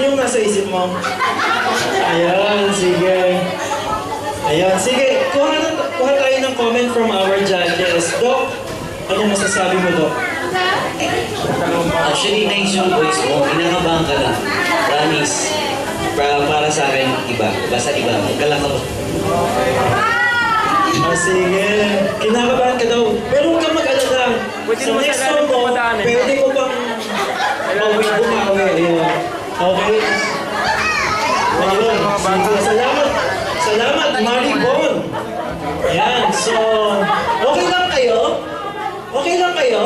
yung nasa isip mo? Ayan, sige. Ayan, sige. Kuha tayo ng comment from our judges. Doc, ano masasabi mo, Doc? Actually, nice yung voice mo. Kinakabahan ka lang. Promise. Para sa akin, iba. Basta iba. Magkalang ka ba? Sige. Kinakabahan ka daw. Pero huwag kang mag-alala. Sa next song mo, pwede ko pang bumawi. Ayan. Okay? Ayun. Sige. Salamat. Salamat, Maribon. Ayan. So, okay lang kayo? Okay lang kayo?